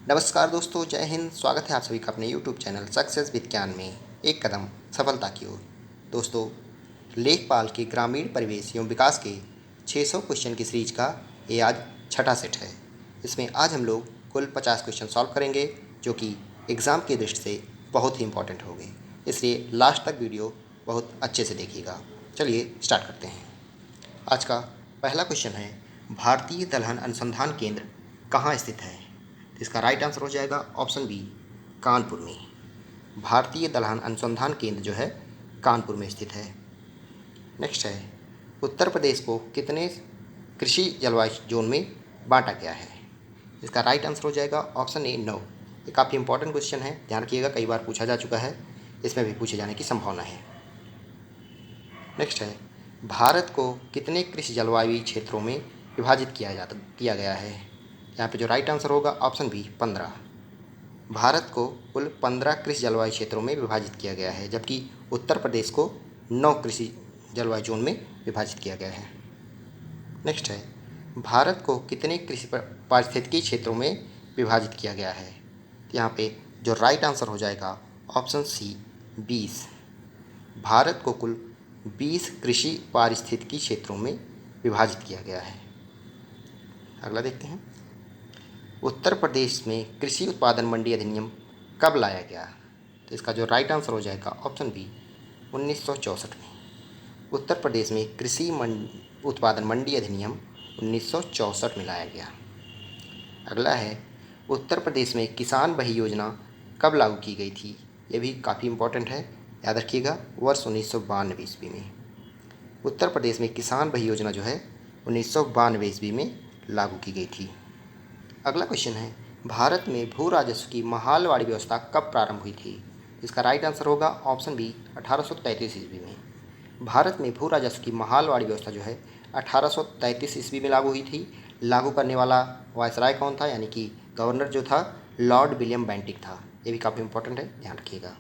नमस्कार दोस्तों, जय हिंद। स्वागत है आप सभी का अपने यूट्यूब चैनल सक्सेस विज्ञान में एक कदम सफलता की ओर। दोस्तों, लेखपाल के ग्रामीण परिवेश एवं विकास के 600 क्वेश्चन की सीरीज का ये आज छठा सेट है। इसमें आज हम लोग कुल 50 क्वेश्चन सॉल्व करेंगे, जो कि एग्ज़ाम की दृष्टि से बहुत ही इंपॉर्टेंट होंगे। इसलिए लास्ट तक वीडियो बहुत अच्छे से देखिएगा। चलिए स्टार्ट करते हैं। आज का पहला क्वेश्चन है, भारतीय दलहन अनुसंधान केंद्र कहाँ स्थित है? इसका राइट आंसर हो जाएगा ऑप्शन बी, कानपुर में। भारतीय दलहन अनुसंधान केंद्र जो है कानपुर में स्थित है। नेक्स्ट है, उत्तर प्रदेश को कितने कृषि जलवायु जोन में बांटा गया है? इसका राइट आंसर हो जाएगा ऑप्शन ए, 9। ये काफ़ी इंपॉर्टेंट क्वेश्चन है, ध्यान रखिएगा, कई बार पूछा जा चुका है, इसमें भी पूछे जाने की संभावना है। नेक्स्ट है, भारत को कितने कृषि जलवायु क्षेत्रों में विभाजित किया गया है? यहाँ पे जो राइट आंसर होगा ऑप्शन बी, 15। भारत को कुल 15 कृषि जलवायु क्षेत्रों में विभाजित किया गया है, जबकि उत्तर प्रदेश को 9 कृषि जलवायु जोन में विभाजित किया गया है। नेक्स्ट है, भारत को कितने कृषि पारिस्थितिकी क्षेत्रों में विभाजित किया गया है? यहाँ पे जो राइट आंसर हो जाएगा ऑप्शन सी, 20। भारत को कुल 20 कृषि पारिस्थितिकी क्षेत्रों में विभाजित किया गया है। अगला देखते हैं, उत्तर प्रदेश में कृषि उत्पादन मंडी अधिनियम कब लाया गया? तो इसका जो राइट आंसर हो जाएगा ऑप्शन बी, 1964 में। उत्तर प्रदेश में कृषि उत्पादन मंडी अधिनियम 1964 में लाया गया। अगला है, उत्तर प्रदेश में किसान बही योजना कब लागू की गई थी? ये भी काफ़ी इंपॉर्टेंट है, याद रखिएगा, वर्ष 1992 ईस्वी में। उत्तर प्रदेश में किसान बही योजना जो है 1992 ईस्वी में लागू की गई थी। अगला क्वेश्चन है, भारत में भू राजस्व की महालवाड़ी व्यवस्था कब प्रारंभ हुई थी? इसका राइट आंसर होगा ऑप्शन बी, 1833 ईस्वी में। भारत में भू राजस्व की महालवाड़ी व्यवस्था जो है 1833 ईस्वी में लागू हुई थी। लागू करने वाला वायसराय कौन था? यानी कि गवर्नर जो था लॉर्ड विलियम बेंटिक था। ये भी काफ़ी इंपॉर्टेंट है, ध्यान रखिएगा।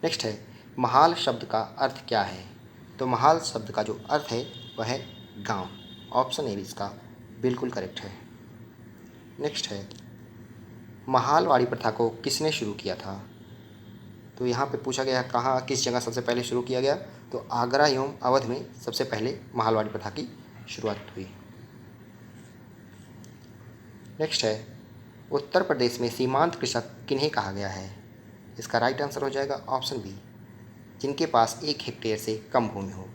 नेक्स्ट है, महाल शब्द का अर्थ क्या है? तो महाल शब्द का जो अर्थ है वह है गांव। ऑप्शन ए इसका बिल्कुल करेक्ट है। नेक्स्ट है, महालवाड़ी प्रथा को किसने शुरू किया था? तो यहाँ पे पूछा गया कहाँ, किस जगह सबसे पहले शुरू किया गया? तो आगरा एवं अवध में सबसे पहले महालवाड़ी प्रथा की शुरुआत हुई। नेक्स्ट है, उत्तर प्रदेश में सीमांत कृषक किन्हें कहा गया है? इसका राइट आंसर हो जाएगा ऑप्शन बी, जिनके पास 1 हेक्टेयर से कम भूमि हो।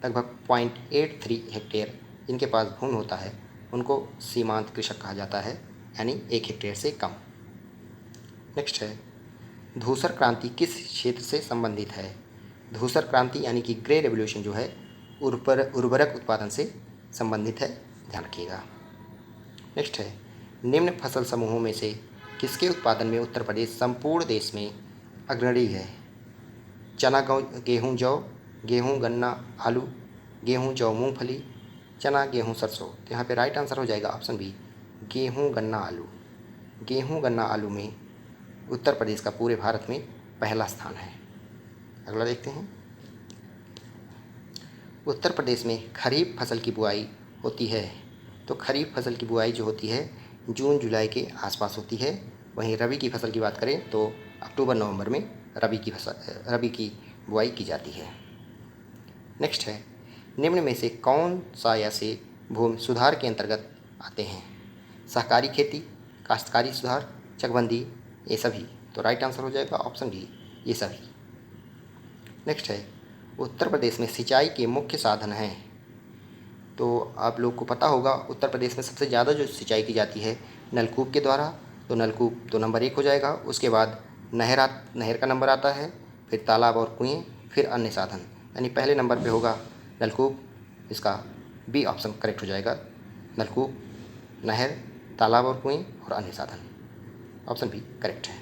लगभग 0.83 हेक्टेयर जिनके पास भूमि होता है उनको सीमांत कृषक कहा जाता है, यानी 1 हेक्टेयर से कम। नेक्स्ट है, धूसर क्रांति किस क्षेत्र से संबंधित है? धूसर क्रांति यानी कि ग्रे रेवोल्यूशन जो है उर्वरक उत्पादन से संबंधित है, ध्यान रखिएगा। नेक्स्ट है, निम्न फसल समूहों में से किसके उत्पादन में उत्तर प्रदेश संपूर्ण देश में अग्रणी है? चना, गेहूँ, जौ, गेहूँ, गन्ना, आलू, गेहूँ, जौ, मूंगफली, चना, गेहूँ, सरसों। तो यहाँ पे राइट आंसर हो जाएगा ऑप्शन बी, गेहूँ, गन्ना, आलू। गेहूँ, गन्ना, आलू में उत्तर प्रदेश का पूरे भारत में पहला स्थान है। अगला देखते हैं, उत्तर प्रदेश में खरीफ फसल की बुआई होती है। तो खरीफ फसल की बुआई जो होती है जून जुलाई के आसपास होती है। वहीं रबी की फसल की बात करें तो अक्टूबर नवंबर में रबी की बुआई की जाती है। नेक्स्ट है, निम्न में से कौन सा या से भूमि सुधार के अंतर्गत आते हैं? सहकारी खेती, काश्तकारी सुधार, चकबंदी, ये सभी। तो राइट आंसर हो जाएगा ऑप्शन डी, ये सभी। नेक्स्ट है, उत्तर प्रदेश में सिंचाई के मुख्य साधन हैं। तो आप लोग को पता होगा उत्तर प्रदेश में सबसे ज़्यादा जो सिंचाई की जाती है नलकूप के द्वारा। तो नलकूप तो नंबर 1 हो जाएगा। उसके बाद नहर का नंबर आता है, फिर तालाब और कुएँ, फिर अन्य साधन, यानी पहले नंबर पे होगा नलकूप। इसका बी ऑप्शन करेक्ट हो जाएगा, नलकूप, नहर, तालाब और कुएँ और अन्य साधन। ऑप्शन बी करेक्ट है।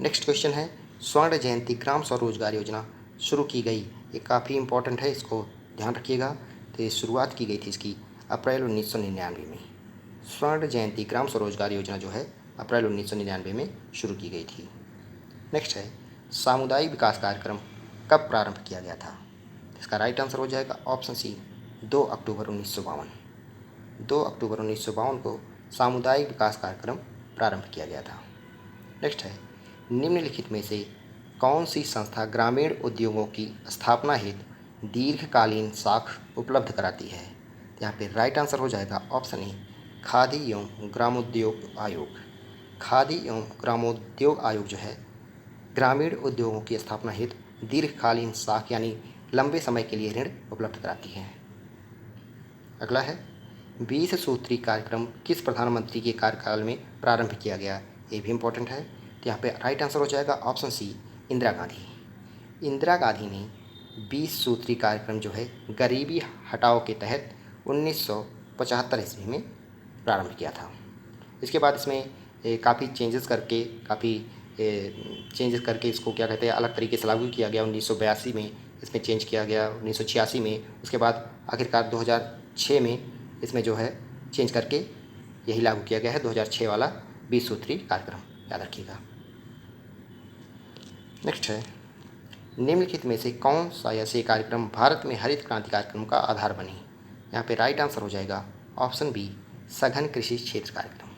नेक्स्ट क्वेश्चन है, स्वर्ण जयंती ग्राम स्वरोजगार योजना शुरू की गई। ये काफ़ी इंपॉर्टेंट है, इसको ध्यान रखिएगा। तो ये शुरुआत की गई थी इसकी अप्रैल 1999 में। स्वर्ण जयंती ग्राम स्वरोजगार योजना जो है अप्रैल 1999 में शुरू की गई थी। नेक्स्ट है, सामुदायिक विकास कार्यक्रम कब प्रारंभ किया गया था? इसका राइट आंसर हो जाएगा ऑप्शन सी, 2 अक्टूबर 1952। 2 अक्टूबर 1952 को सामुदायिक विकास कार्यक्रम प्रारंभ किया गया था। नेक्स्ट है, निम्नलिखित में से कौन सी संस्था ग्रामीण उद्योगों की स्थापना हेतु दीर्घकालीन साख उपलब्ध कराती है? तो यहाँ पे राइट आंसर हो जाएगा ऑप्शन ए, खादी एवं ग्रामोद्योग आयोग। खादी एवं ग्रामोद्योग आयोग जो है ग्रामीण उद्योगों की स्थापना हेतु दीर्घकालीन साख यानी लंबे समय के लिए ऋण उपलब्ध कराती है। अगला है, 20 सूत्री कार्यक्रम किस प्रधानमंत्री के कार्यकाल में प्रारंभ किया गया? ये भी इम्पोर्टेंट है। तो यहाँ पे राइट आंसर हो जाएगा ऑप्शन सी, इंदिरा गांधी। इंदिरा गांधी ने 20 सूत्री कार्यक्रम जो है गरीबी हटाओ के तहत 1975 ईस्वी में प्रारंभ किया था। इसके बाद इसमें काफ़ी चेंजेस करके इसको क्या कहते हैं, अलग तरीके से लागू किया गया। 1982 में इसमें चेंज किया गया, 1986 में, उसके बाद आखिरकार 2006 में इसमें जो है चेंज करके यही लागू किया गया है 2006 वाला 20 सूत्री कार्यक्रम, याद रखिएगा। नेक्स्ट है, निम्नलिखित में से कौन सा ऐसे कार्यक्रम भारत में हरित क्रांति कार्यक्रम का आधार बनी? यहाँ पे राइट आंसर हो जाएगा ऑप्शन बी, सघन कृषि क्षेत्र कार्यक्रम।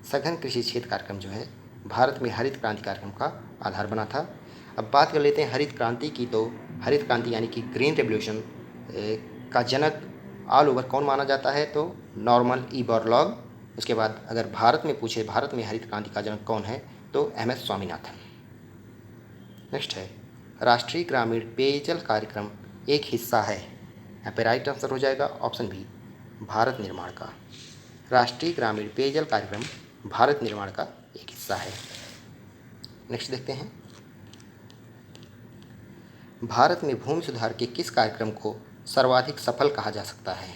सघन कृषि क्षेत्र कार्यक्रम जो है भारत में हरित क्रांति कार्यक्रम का आधार बना था। अब बात कर लेते हैं हरित क्रांति की। तो हरित क्रांति यानी कि ग्रीन रेवोल्यूशन का जनक ऑल ओवर कौन माना जाता है? तो नॉर्मन ई बोरलॉग। उसके बाद अगर भारत में पूछे भारत में हरित क्रांति का जनक कौन है, तो MS स्वामीनाथन। नेक्स्ट है, राष्ट्रीय ग्रामीण पेयजल कार्यक्रम एक हिस्सा है। यहाँ पे राइट आंसर हो जाएगा ऑप्शन बी, भारत निर्माण का। राष्ट्रीय ग्रामीण पेयजल कार्यक्रम भारत निर्माण का एक हिस्सा है। नेक्स्ट देखते हैं, भारत में भूमि सुधार के किस कार्यक्रम को सर्वाधिक सफल कहा जा सकता है?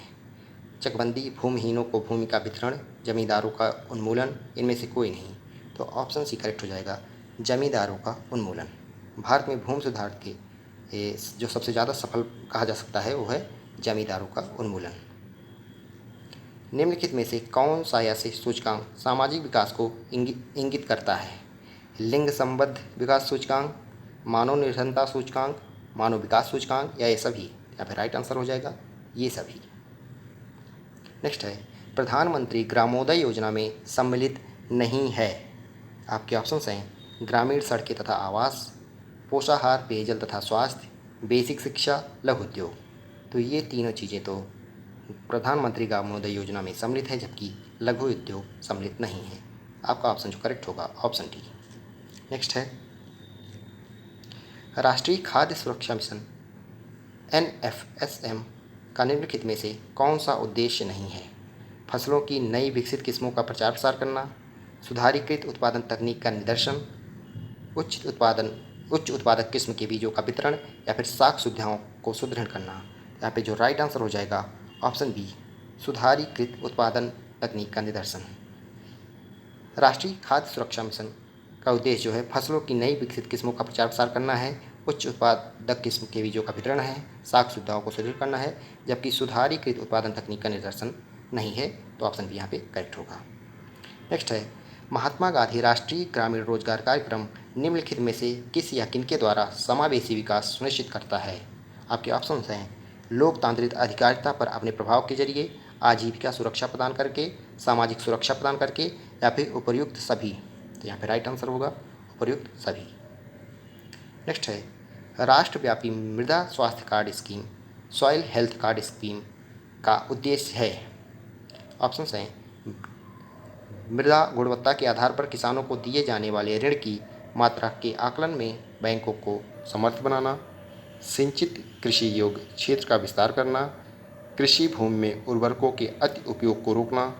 चकबंदी, भूमिहीनों को भूमि का वितरण, जमींदारों का उन्मूलन, इनमें से कोई नहीं। तो ऑप्शन सी करेक्ट हो जाएगा, जमींदारों का उन्मूलन। भारत में भूमि सुधार के जो सबसे ज़्यादा सफल कहा जा सकता है वो है जमींदारों का उन्मूलन। निम्नलिखित में से कौन सा ऐसे सूचकांक सामाजिक विकास को इंगित करता है? लिंग संबद्ध विकास सूचकांक, मानव निर्धनता सूचकांक, मानव विकास सूचकांक, या ये सभी? यहाँ पे राइट आंसर हो जाएगा ये सभी। नेक्स्ट है, प्रधानमंत्री ग्रामोदय योजना में सम्मिलित नहीं है। आपके ऑप्शंस हैं ग्रामीण सड़कें तथा आवास, पोषाहार, पेयजल तथा स्वास्थ्य, बेसिक शिक्षा, लघु उद्योग। तो ये तीनों चीज़ें तो प्रधानमंत्री ग्रामोदय योजना में सम्मिलित है, जबकि लघु उद्योग सम्मिलित नहीं है। आपका ऑप्शन जो करेक्ट होगा ऑप्शन डी। नेक्स्ट है, राष्ट्रीय खाद्य सुरक्षा मिशन NFSM का निम्नलिखित में से कौन सा उद्देश्य नहीं है? फसलों की नई विकसित किस्मों का प्रचार प्रसार करना, सुधारीकृत उत्पादन तकनीक का निदर्शन, उच्च उत्पादक किस्म के बीजों का वितरण, या फिर साख सुविधाओं को सुदृढ़ करना। यहाँ पे जो राइट आंसर हो जाएगा ऑप्शन बी, सुधारीकृत उत्पादन तकनीक का निदर्शन। राष्ट्रीय खाद्य सुरक्षा मिशन का उद्देश्य जो है फसलों की नई विकसित किस्मों का प्रचार प्रसार करना है, उच्च उत्पादक किस्म के बीजों का वितरण है, साख सुविधाओं को सुदृढ़ करना है, जबकि सुधारीकृत उत्पादन तकनीक का निदर्शन नहीं है। तो ऑप्शन बी यहाँ पे करेक्ट होगा। नेक्स्ट है, महात्मा गांधी राष्ट्रीय ग्रामीण रोजगार कार्यक्रम निम्नलिखित में से किस या किनके द्वारा समावेशी विकास सुनिश्चित करता है? आपके ऑप्शंस हैं लोकतांत्रिक अधिकारिता पर अपने प्रभाव के जरिए, आजीविका सुरक्षा प्रदान करके, सामाजिक सुरक्षा प्रदान करके, या फिर उपर्युक्त सभी। तो यहाँ पे राइट आंसर होगा उपर्युक्त सभी। नेक्स्ट है, राष्ट्रव्यापी मृदा स्वास्थ्य card scheme, soil health card scheme का उद्देश्य है। ऑप्शंस हैं मृदा गुणवत्ता के आधार पर किसानों को दिए जाने वाले ऋण की मात्रा के आकलन में बैंकों को समर्थ बनाना, सिंचित कृषि योग्य क्षेत्र का विस्तार करना, कृषि भूमि में उर्वरकों के अति उपयोग को रोकना।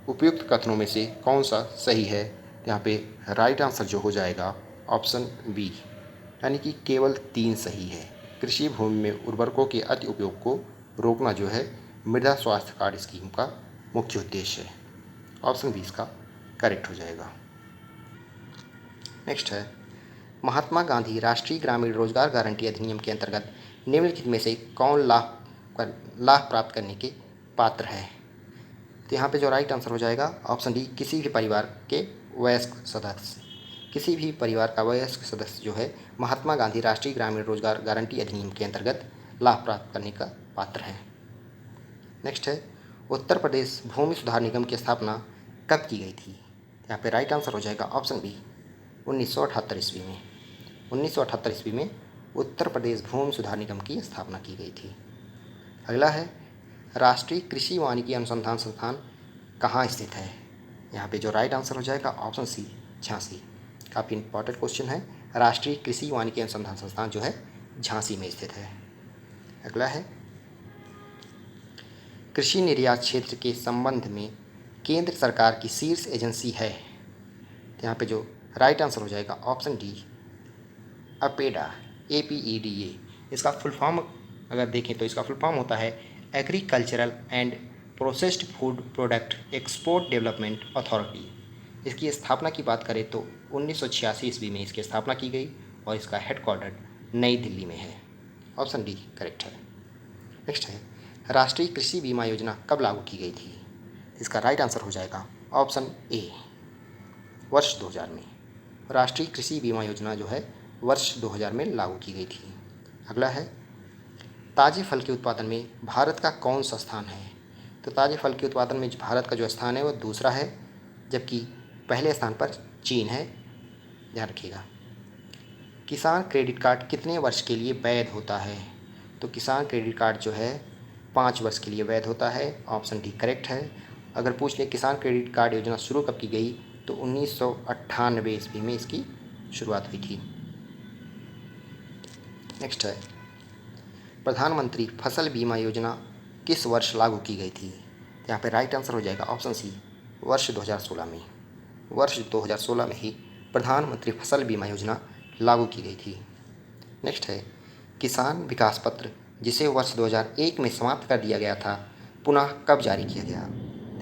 उपयुक्त कथनों में से कौन सा सही है? यहाँ पे राइट आंसर जो हो जाएगा ऑप्शन बी, यानी कि केवल 3 सही है। कृषि भूमि में उर्वरकों के अति उपयोग को रोकना जो है मृदा स्वास्थ्य कार्ड स्कीम का मुख्य उद्देश्य है। ऑप्शन बी इसका करेक्ट हो जाएगा। नेक्स्ट है, महात्मा गांधी राष्ट्रीय ग्रामीण रोजगार गारंटी अधिनियम के अंतर्गत निम्नलिखित में से कौन लाभ प्राप्त करने के पात्र है? तो यहाँ पे जो राइट आंसर हो जाएगा ऑप्शन डी, किसी भी परिवार के वयस्क सदस्य। किसी भी परिवार का वयस्क सदस्य जो है महात्मा गांधी राष्ट्रीय ग्रामीण रोजगार गारंटी अधिनियम के अंतर्गत लाभ प्राप्त करने का पात्र है। नेक्स्ट है, उत्तर प्रदेश भूमि सुधार निगम की स्थापना कब की गई थी? यहाँ पे राइट आंसर हो जाएगा ऑप्शन बी 1978 ईस्वी में। 1978 ईस्वी में उत्तर प्रदेश भूमि सुधार निगम की स्थापना की गई थी। अगला है राष्ट्रीय कृषि वानिकी अनुसंधान संस्थान कहाँ स्थित है। यहाँ पे जो राइट आंसर हो जाएगा ऑप्शन सी झांसी। काफ़ी इंपॉर्टेंट क्वेश्चन है। राष्ट्रीय कृषि वानिकी अनुसंधान संस्थान जो है झांसी में स्थित है। अगला है कृषि निर्यात क्षेत्र के संबंध में केंद्र सरकार की शीर्ष एजेंसी है। तो यहाँ पे जो राइट आंसर हो जाएगा ऑप्शन डी अपेडा, APEDA। इसका फुल फॉर्म अगर देखें तो इसका फुल फॉर्म होता है agricultural and processed food product export development authority. इसकी स्थापना की बात करें तो 1986 ईस्वी में इसकी स्थापना की गई और इसका हेडक्वार्टर नई दिल्ली में है। ऑप्शन डी करेक्ट है। नेक्स्ट है राष्ट्रीय कृषि बीमा योजना कब लागू की गई थी। इसका राइट आंसर हो जाएगा ऑप्शन ए वर्ष 2000 में। राष्ट्रीय कृषि बीमा योजना जो है वर्ष 2000 में लागू की गई थी। अगला है ताजे फल के उत्पादन में भारत का कौन सा स्थान है। तो ताजे फल के उत्पादन में भारत का जो स्थान है वो दूसरा है, जबकि पहले स्थान पर चीन है। ध्यान रखिएगा। किसान क्रेडिट कार्ड कितने वर्ष के लिए वैध होता है। तो किसान क्रेडिट कार्ड जो है 5 वर्ष के लिए वैध होता है। ऑप्शन डी करेक्ट है। अगर पूछ ले किसान क्रेडिट कार्ड योजना शुरू कब की गई तो 1998 ईस्वी में इसकी शुरुआत हुई थी। नेक्स्ट है प्रधानमंत्री फसल बीमा योजना किस वर्ष लागू की गई थी। यहाँ पे राइट आंसर हो जाएगा ऑप्शन सी वर्ष 2016 में। वर्ष 2016 में ही प्रधानमंत्री फसल बीमा योजना लागू की गई थी। नेक्स्ट है किसान विकास पत्र जिसे वर्ष 2001 में समाप्त कर दिया गया था पुनः कब जारी किया गया।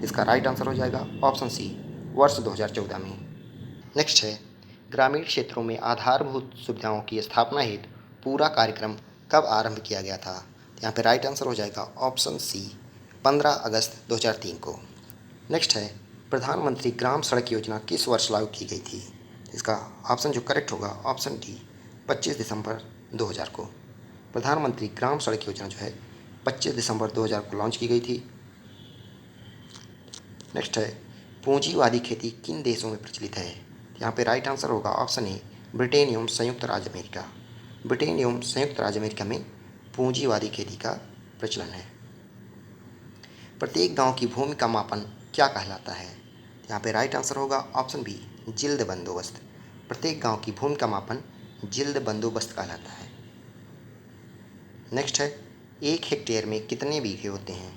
इसका राइट आंसर हो जाएगा ऑप्शन सी वर्ष 2014 में। नेक्स्ट है ग्रामीण क्षेत्रों में आधारभूत सुविधाओं की स्थापना हेतु पूरा कार्यक्रम कब आरंभ किया गया था। यहाँ पे राइट आंसर हो जाएगा ऑप्शन सी 15 अगस्त 2003 को। नेक्स्ट है प्रधानमंत्री ग्राम सड़क योजना किस वर्ष लागू की गई थी। इसका ऑप्शन जो करेक्ट होगा ऑप्शन डी 25 दिसंबर 2000 को। प्रधानमंत्री ग्राम सड़क योजना जो है 25 दिसंबर 2000 को लॉन्च की गई थी। नेक्स्ट है पूंजीवादी खेती किन देशों में प्रचलित है। यहाँ पे राइट आंसर होगा ऑप्शन ए ब्रिटेन एवं संयुक्त राज्य अमेरिका। ब्रिटेन एवं संयुक्त राज्य अमेरिका में पूंजीवादी खेती का प्रचलन है। प्रत्येक गांव की भूमि का मापन क्या कहलाता है। यहाँ पे राइट आंसर होगा ऑप्शन बी जिल्द बंदोबस्त। प्रत्येक गांव की भूमि का मापन जिल्द बंदोबस्त कहलाता है। नेक्स्ट है 1 हेक्टेयर में कितने बीघे होते हैं।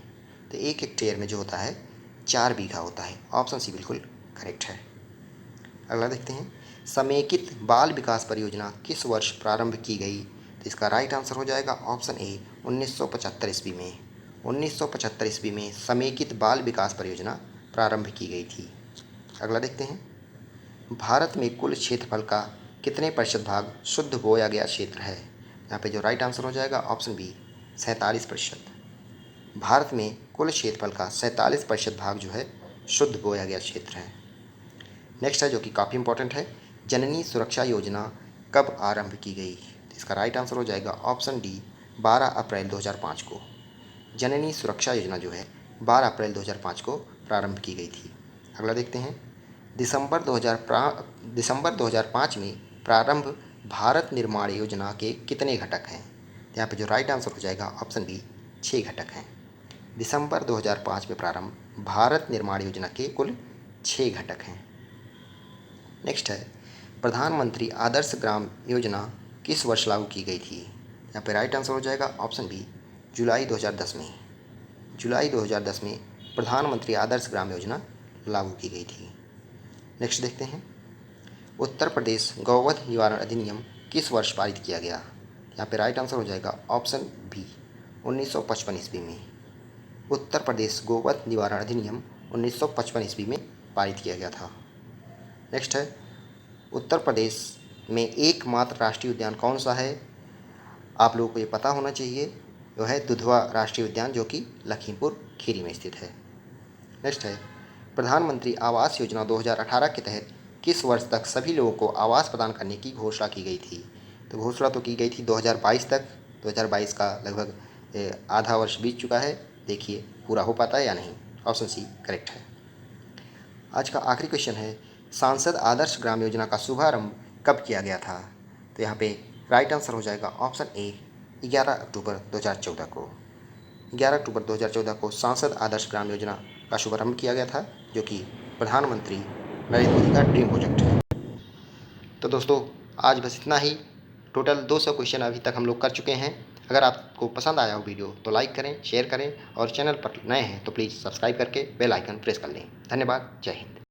तो 1 हेक्टेयर में जो होता है 4 बीघा होता है। ऑप्शन सी बिल्कुल करेक्ट है। अगला देखते हैं समेकित बाल विकास परियोजना किस वर्ष प्रारंभ की गई। तो इसका राइट आंसर हो जाएगा ऑप्शन ए 1975 ईस्वी में। 1975 ईस्वी में समेकित बाल विकास परियोजना प्रारंभ की गई थी। अगला देखते हैं भारत में कुल क्षेत्रफल का कितने प्रतिशत भाग शुद्ध बोया गया क्षेत्र है। यहाँ पे जो राइट आंसर हो जाएगा ऑप्शन बी 47%। भारत में कुल क्षेत्रफल का 47% भाग जो है शुद्ध बोया गया क्षेत्र है। नेक्स्ट है जो कि काफ़ी इंपॉर्टेंट है जननी सुरक्षा योजना कब आरंभ की गई। तो इसका राइट आंसर हो जाएगा ऑप्शन डी 12 अप्रैल 2005 को। जननी सुरक्षा योजना जो है 12 अप्रैल 2005 को प्रारंभ की गई थी। अगला देखते हैं दिसंबर 2005 में प्रारंभ भारत निर्माण योजना के कितने घटक हैं। यहाँ पे जो राइट आंसर हो जाएगा ऑप्शन बी 6 घटक हैं। दिसंबर 2005 में प्रारंभ भारत निर्माण योजना के कुल 6 घटक हैं। नेक्स्ट है प्रधानमंत्री आदर्श ग्राम योजना किस वर्ष लागू की गई थी। यहाँ पे राइट आंसर हो जाएगा ऑप्शन बी जुलाई 2010 में। जुलाई 2010 में प्रधानमंत्री आदर्श ग्राम योजना लागू की गई थी। नेक्स्ट देखते हैं उत्तर प्रदेश गौवध निवारण अधिनियम किस वर्ष पारित किया गया। यहाँ पे राइट आंसर हो जाएगा ऑप्शन बी 1955 ईस्वी में। उत्तर प्रदेश गौवध निवारण अधिनियम 1955 ईस्वी में पारित किया गया था। नेक्स्ट है उत्तर प्रदेश में एकमात्र राष्ट्रीय उद्यान कौन सा है। आप लोगों को ये पता होना चाहिए, वो है दुधवा राष्ट्रीय उद्यान जो कि लखीमपुर खीरी में स्थित है। नेक्स्ट है प्रधानमंत्री आवास योजना 2018 के तहत किस वर्ष तक सभी लोगों को आवास प्रदान करने की घोषणा की गई थी। तो घोषणा तो की गई थी 2022 तक। 2022 का लगभग आधा वर्ष बीत चुका है। देखिए पूरा हो पाता है या नहीं। ऑप्शन सी करेक्ट है। आज का आखिरी क्वेश्चन है सांसद आदर्श ग्राम योजना का शुभारंभ कब किया गया था? तो यहाँ पे राइट आंसर हो जाएगा ऑप्शन ए 11 अक्टूबर 2014 को। 11 अक्टूबर 2014 को सांसद आदर्श ग्राम योजना का शुभारंभ किया गया था, जो कि प्रधानमंत्री नरेंद्र मोदी का ड्रीम प्रोजेक्ट है। तो दोस्तों आज बस इतना ही। टोटल 200 क्वेश्चन अभी तक हम लोग कर चुके हैं। अगर आपको पसंद आया हो वीडियो तो लाइक करें, शेयर करें और चैनल पर नए हैं तो प्लीज़ सब्सक्राइब करके बेल आइकन प्रेस कर लें। धन्यवाद। जय हिंद।